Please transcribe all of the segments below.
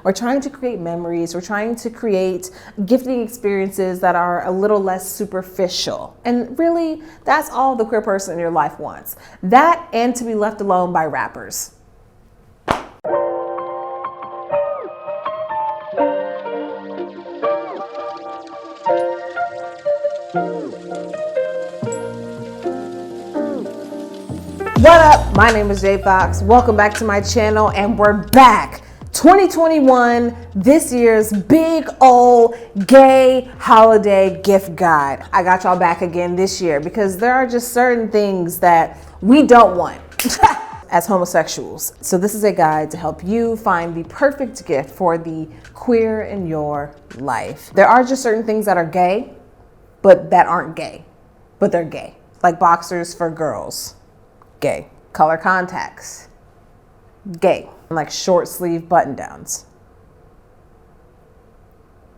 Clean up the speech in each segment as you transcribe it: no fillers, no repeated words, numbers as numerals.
We're trying to create memories. We're trying to create gifting experiences that are a little less superficial. And really, that's all the queer person in your life wants. That and to be left alone by rappers. What up? My name is Jade Fox. Welcome back to my channel, and we're back. 2021, this year's big old gay holiday gift guide. I got y'all back again this year because there are just certain things that we don't want as homosexuals. So this is a guide to help you find the perfect gift for the queer in your life. There are just certain things that are gay, but that aren't gay, but they're gay. Like boxers for girls. Gay. Color contacts, gay. Like short sleeve button downs,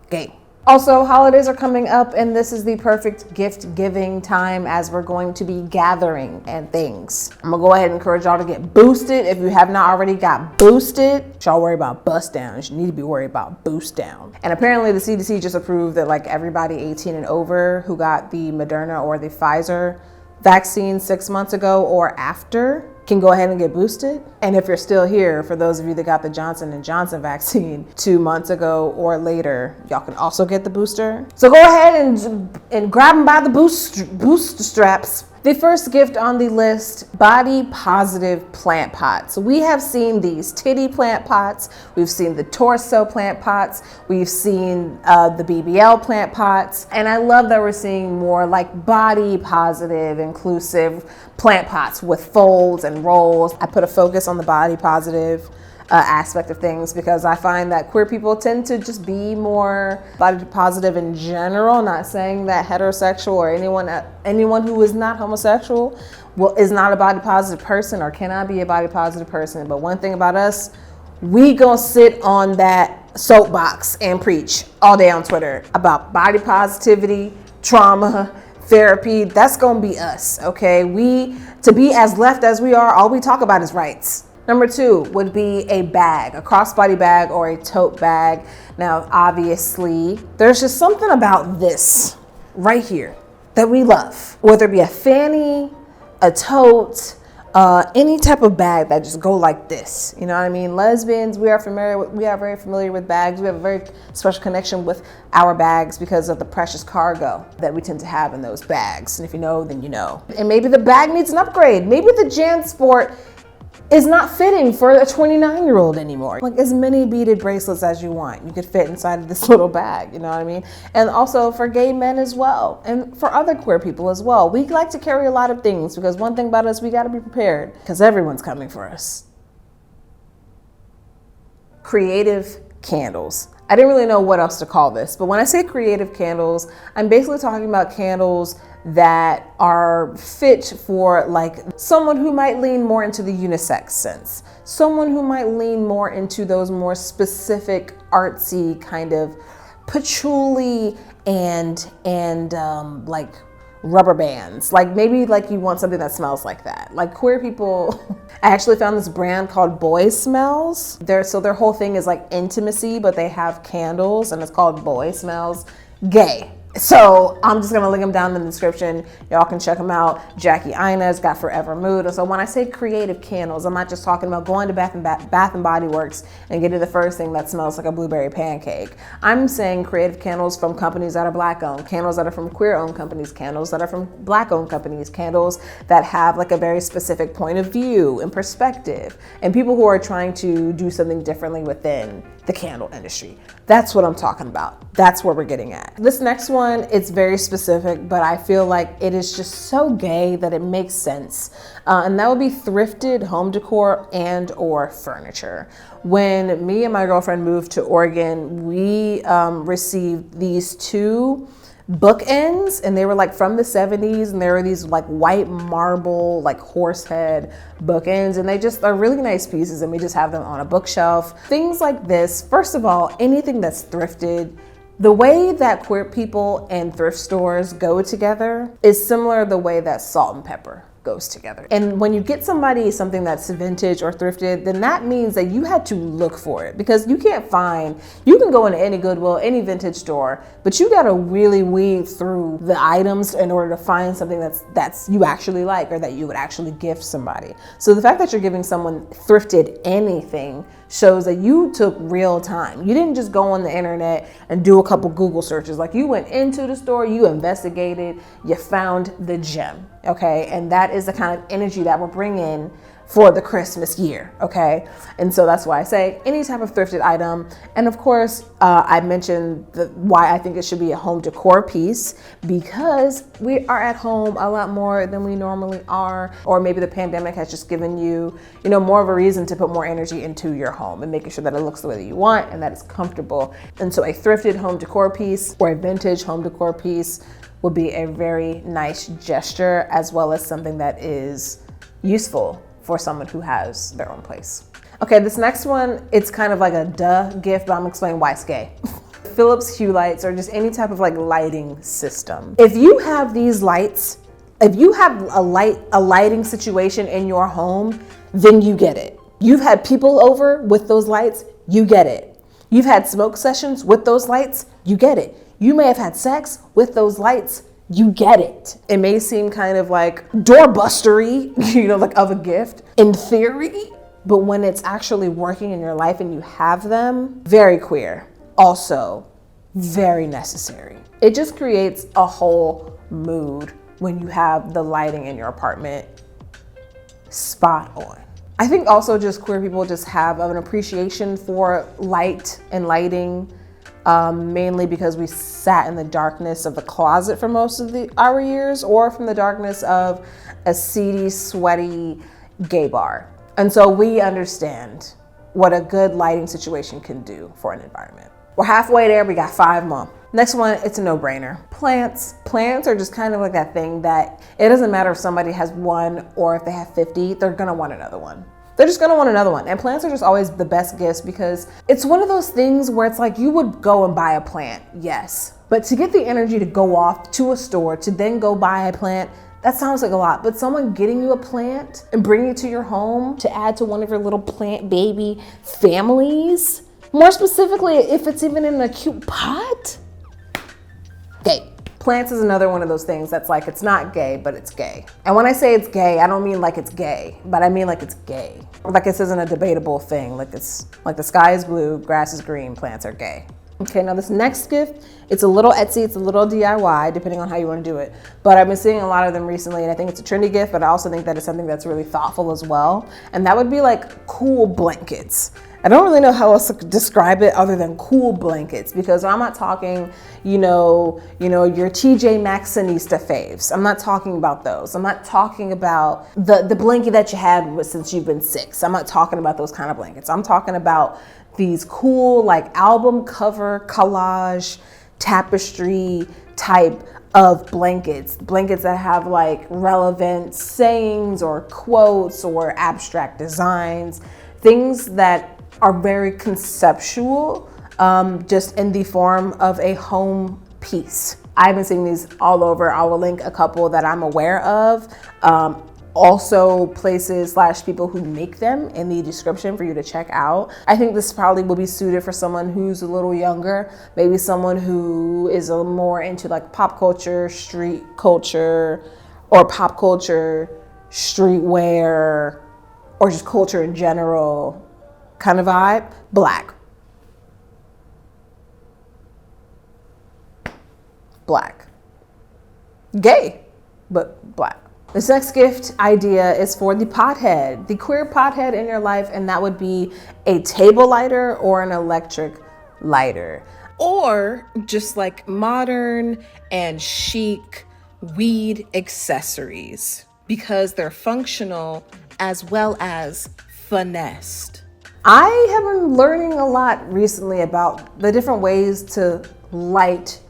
gay. Also, holidays are coming up, and this is the perfect gift giving time as we're going to be gathering and things. I'm gonna go ahead and encourage y'all to get boosted. If you have not already got boosted, y'all worry about bust downs. You need to be worried about boost down. And apparently the CDC just approved that like everybody 18 and over who got the Moderna or the Pfizer vaccine 6 months ago or after can go ahead and get boosted. And if you're still here, for those of you that got the Johnson & Johnson vaccine 2 months ago or later, y'all can also get the booster. So go ahead and grab them by the booster straps. The first gift on the list, body positive plant pots. We have seen these titty plant pots. We've seen the torso plant pots. We've seen the BBL plant pots. And I love that we're seeing more like body positive, inclusive plant pots with folds and rolls. I put a focus on the body positive aspect of things because I find that queer people tend to just be more body positive in general. Not saying that heterosexual or anyone who is not homosexual is not a body positive person or cannot be a body positive person. But one thing about us, we gonna sit on that soapbox and preach all day on Twitter about body positivity, trauma, therapy. That's gonna be us, okay? To be as left as we are, all we talk about is rights. Number 2 would be a bag, a crossbody bag or a tote bag. Now, obviously, there's just something about this right here that we love. Whether it be a fanny, a tote, any type of bag that just go like this. You know what I mean? Lesbians, we are very familiar with bags. We have a very special connection with our bags because of the precious cargo that we tend to have in those bags. And if you know, then you know. And maybe the bag needs an upgrade. Maybe the JanSport is not fitting for a 29-year-old anymore. Like as many beaded bracelets as you want, you could fit inside of this little bag, you know what I mean? And also for gay men as well, and for other queer people as well. We like to carry a lot of things because one thing about us, we gotta be prepared because everyone's coming for us. Creative candles. I didn't really know what else to call this, but when I say creative candles, I'm basically talking about candles that are fit for like someone who might lean more into the unisex sense, someone who might lean more into those more specific artsy kind of patchouli and like rubber bands. Like maybe like you want something that smells like that. Like queer people, I actually found this brand called Boy Smells. So their whole thing is like intimacy, but they have candles and it's called Boy Smells. Gay. So I'm just gonna link them down in the description. Y'all can check them out. Jackie Ina's got Forever Mood. And so when I say creative candles, I'm not just talking about going to Bath and Body Works and getting the first thing that smells like a blueberry pancake. I'm saying creative candles from companies that are Black owned, candles that are from queer owned companies, candles that are from Black owned companies, candles that have like a very specific point of view and perspective, and people who are trying to do something differently within the candle industry. That's what I'm talking about. That's where we're getting at. This next one, it's very specific, but I feel like it is just so gay that it makes sense. And that would be thrifted home decor and or furniture. When me and my girlfriend moved to Oregon, we received these 2 bookends, and they were like from the 70s, and there were these like white marble like horse head bookends, and they just are really nice pieces, and we just have them on a bookshelf. Things like this, first of all, anything that's thrifted, the way that queer people and thrift stores go together is similar to the way that salt and pepper goes together. And when you get somebody something that's vintage or thrifted, then that means that you had to look for it, because you can't find, you can go into any Goodwill, any vintage store, but you gotta really weed through the items in order to find something that's you actually like, or that you would actually gift somebody. So the fact that you're giving someone thrifted anything shows that you took real time. You didn't just go on the internet and do a couple Google searches. Like, you went into the store, you investigated, you found the gem, okay? And that is the kind of energy that we're bringing for the Christmas year, okay? And so that's why I say any type of thrifted item. And of course, I mentioned why I think it should be a home decor piece, because we are at home a lot more than we normally are, or maybe the pandemic has just given you, more of a reason to put more energy into your home and making sure that it looks the way that you want and that it's comfortable. And so a thrifted home decor piece or a vintage home decor piece would be a very nice gesture, as well as something that is useful for someone who has their own place. Okay, this next one, it's kind of like a duh gift, but I'm gonna explain why it's gay. Philips Hue lights, or just any type of like lighting system. If you have these lights, if you have a lighting situation in your home, then you get it. You've had people over with those lights, you get it. You've had smoke sessions with those lights, you get it. You may have had sex with those lights, you get it. It may seem kind of like doorbustery, like of a gift in theory, but when it's actually working in your life and you have them, very queer. Also, very necessary. It just creates a whole mood when you have the lighting in your apartment spot on. I think also just queer people just have an appreciation for light and lighting, mainly because we sat in the darkness of the closet for most of our years, or from the darkness of a seedy, sweaty gay bar. And so we understand what a good lighting situation can do for an environment. We're halfway there, we got 5 more. Next one, it's a no-brainer. Plants. Plants are just kind of like that thing that it doesn't matter if somebody has one or if they have 50, they're gonna want another one. They're just gonna want another one. And plants are just always the best gifts, because it's one of those things where it's like you would go and buy a plant, yes. But to get the energy to go off to a store to then go buy a plant, that sounds like a lot. But someone getting you a plant and bringing it to your home to add to one of your little plant baby families, more specifically, if it's even in a cute pot, gay. Plants is another one of those things that's like, it's not gay, but it's gay. And when I say it's gay, I don't mean like it's gay, but I mean like it's gay. Like this isn't a debatable thing. Like it's like the sky is blue, grass is green, plants are gay. Okay, now this next gift, it's a little Etsy, it's a little DIY, depending on how you want to do it. But I've been seeing a lot of them recently, and I think it's a trendy gift, but I also think that it's something that's really thoughtful as well. And that would be like cool blankets. I don't really know how else to describe it other than cool blankets, because I'm not talking, your TJ Maxxinista faves. I'm not talking about those. I'm not talking about the blanket that you had since you've been 6. I'm not talking about those kind of blankets. I'm talking about these cool like album cover collage tapestry type of blankets that have like relevant sayings or quotes or abstract designs, things that are very conceptual, just in the form of a home piece. I've been seeing these all over. I will link a couple that I'm aware of. Also places / people who make them in the description for you to check out. I think this probably will be suited for someone who's a little younger, maybe someone who is a little more into like pop culture, street culture, or pop culture, streetwear, or just culture in general kind of vibe. Black. Gay, but black. This next gift idea is for the pothead, the queer pothead in your life, and that would be a table lighter or an electric lighter, or just like modern and chic weed accessories, because they're functional as well as finessed. I have been learning a lot recently about the different ways to light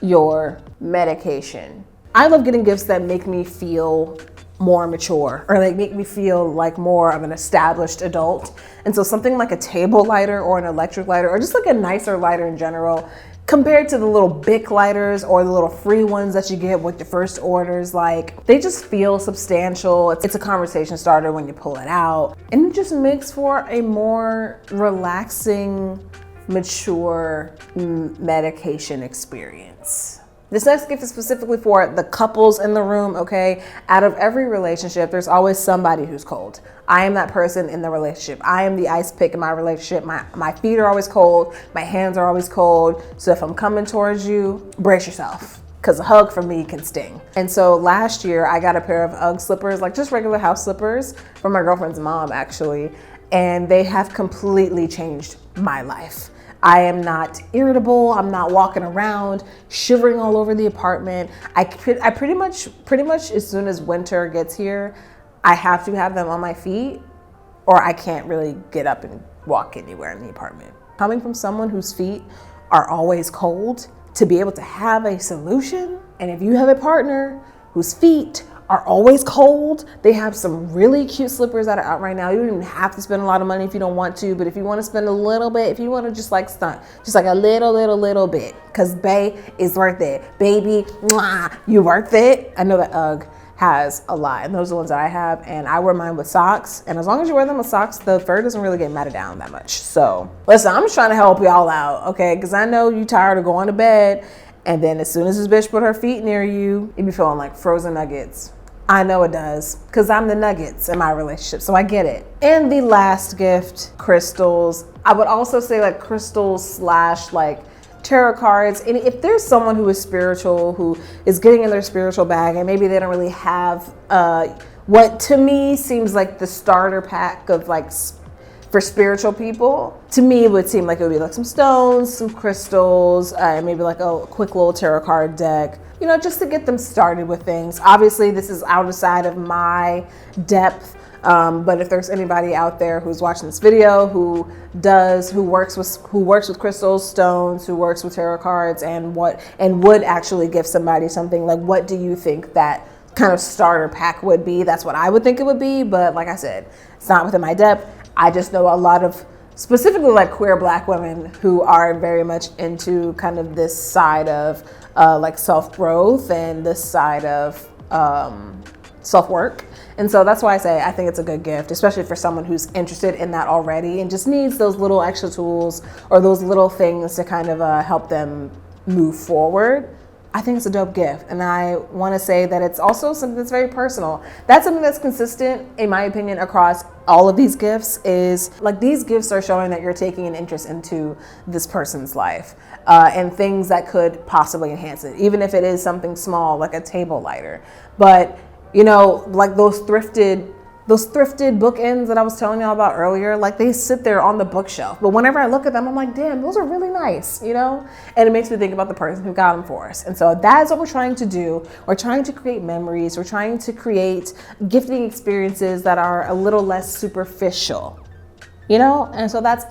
your medication. I love getting gifts that make me feel more mature, or like make me feel like more of an established adult. And so something like a table lighter or an electric lighter, or just like a nicer lighter in general, compared to the little Bic lighters or the little free ones that you get with your first orders, like they just feel substantial. It's a conversation starter when you pull it out, and it just makes for a more relaxing, mature medication experience. This next gift is specifically for the couples in the room, okay? Out of every relationship, there's always somebody who's cold. I am that person in the relationship. I am the ice pick in my relationship. My feet are always cold. My hands are always cold. So if I'm coming towards you, brace yourself, because a hug from me can sting. And so last year, I got a pair of UGG slippers, like just regular house slippers from my girlfriend's mom, actually. And they have completely changed my life. I am not irritable. I'm not walking around shivering all over the apartment. I pretty much as soon as winter gets here, I have to have them on my feet or I can't really get up and walk anywhere in the apartment. Coming from someone whose feet are always cold, to be able to have a solution, and if you have a partner whose feet are always cold, they have some really cute slippers that are out right now. You don't even have to spend a lot of money if you don't want to, but if you want to spend a little bit, if you want to just like stunt, just like a little bit, because bae is worth it. Baby, mwah, you worth it. I know that UGG has a lot, and those are the ones that I have, and I wear mine with socks, and as long as you wear them with socks, the fur doesn't really get matted down that much. So listen, I'm just trying to help y'all out, okay? Because I know you tired of going to bed, and then as soon as this bitch put her feet near you, you be feeling like frozen nuggets. I know it does, because I'm the nuggets in my relationship, so I get it. And the last gift, crystals. I would also say like crystals slash like tarot cards. And if there's someone who is spiritual, who is getting in their spiritual bag, and maybe they don't really have what to me seems like the starter pack of like for spiritual people, to me it would seem like it would be like some stones, some crystals, and maybe like a quick little tarot card deck, you know, just to get them started with things. Obviously this is outside of my depth, but if there's anybody out there who's watching this video who works with crystals, stones, who works with tarot cards, and would actually give somebody something, like what do you think that kind of starter pack would be? That's what I would think it would be, but like I said, it's not within my depth. I just know a lot of specifically like queer Black women who are very much into kind of this side of like self-growth and this side of self-work. And so that's why I say I think it's a good gift, especially for someone who's interested in that already and just needs those little extra tools or those little things to kind of help them move forward. I think it's a dope gift. And I want to say that it's also something that's very personal. That's something that's consistent, in my opinion, across all of these gifts, is like these gifts are showing that you're taking an interest into this person's life and things that could possibly enhance it, even if it is something small like a table lighter. But, you know, like those thrifted bookends that I was telling y'all about earlier, like they sit there on the bookshelf. But whenever I look at them, I'm like, damn, those are really nice, you know? And it makes me think about the person who got them for us. And so that's what we're trying to do. We're trying to create memories. We're trying to create gifting experiences that are a little less superficial, you know? And so that's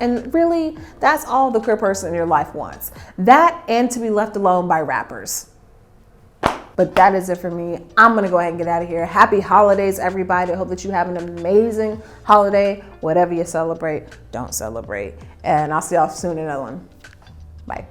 all the queer person in your life wants. That and to be left alone by rappers. But that is it for me. I'm gonna go ahead and get out of here. Happy holidays, everybody. I hope that you have an amazing holiday. Whatever you celebrate, don't celebrate. And I'll see y'all soon in another one. Bye.